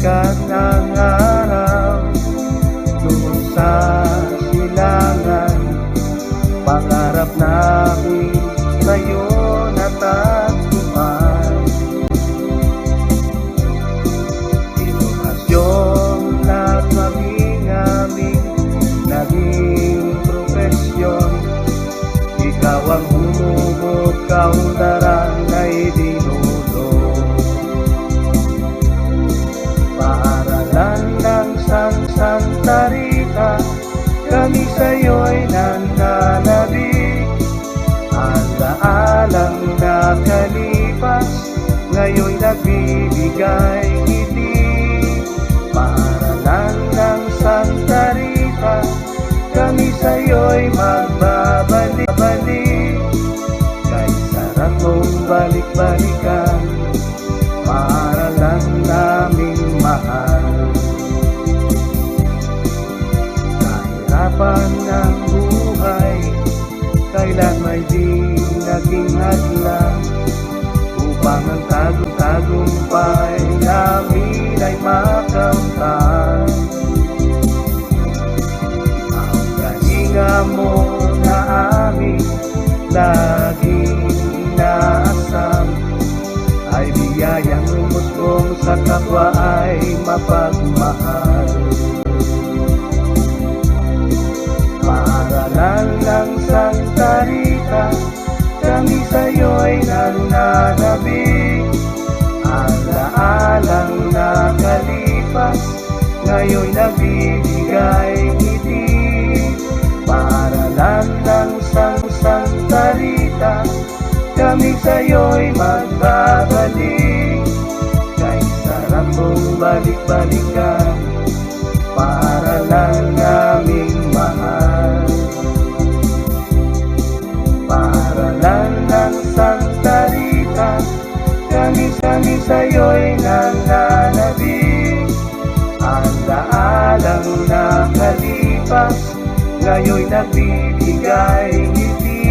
sikat ng araw doon sa silangan. Pangarap namin sa'yo natagpuan. Edukasyon na aming naging profesyon. Ikaw ang humubog, kaunlaran na idinulong. Paaralan ng Santa Rita, kami sa'yo'y nananabik. Alaalang nakalipas, ngayon'y nagbibigay ngiti. Paaralan ng Santa Rita, kami sa'yo'y magbabalik. Kay sarap mong balik-balikan, paaralan naming mahal. Kahirapan ng buhay, kailan may di naging hadlang, upang ang tagumpay namin ay makamtan. Ang kalinga mo na amin laging inaasam, ay biyayang umusbong sa kapwa ay mapagmahal. Paaralan ng Santa Rita, kami sa'yo'y nananabik. Alaalang nakalipas, ngayon'y nagbibigay ngiti. Paaralan ng Santa Rita, kami sa'yo'y magbabalik. Kay sarap mong balik-balikan, paaralan naming mahal. Paaralan ng Santa Rita, kami sa'yo'y nananabik. Alaalang nakalipas, ngayon'y nagbibigay ngiti.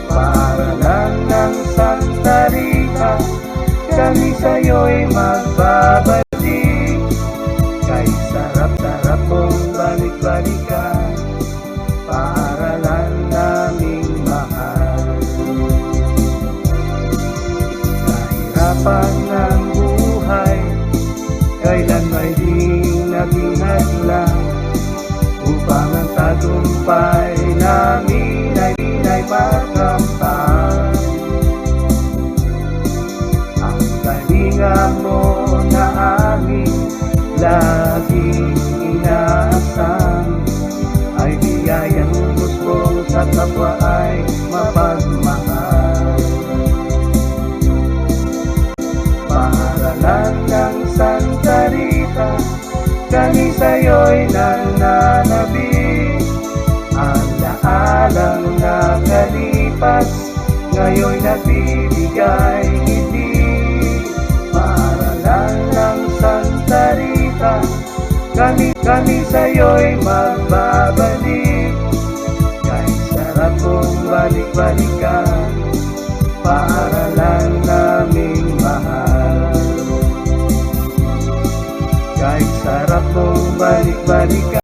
Paaralan ng Santa Rita, kami sa'yo'y magbabalik. Kay sarap-sarap mong balik-balikan, paaralan naming mahal. Kahirapan ng buhay, kailan may di naging hadlang, upang ang tagumpay namin ay makamtan. Ang kalinga mo na amin laging inaasam, ay biyayang umusbong sa kapwa ay mapagmahal. Paaralan ng Santa Rita, kami sa'yo'y nananabik. Alaalang nakalipas, ngayon'y nagbibigay ngiti. Paaralan ng Santa Rita, kami sa'yo'y magbabalik. Kay sarap mong balik-balikan, paaralan naming mahal. Kay sarap mong balik-balikan,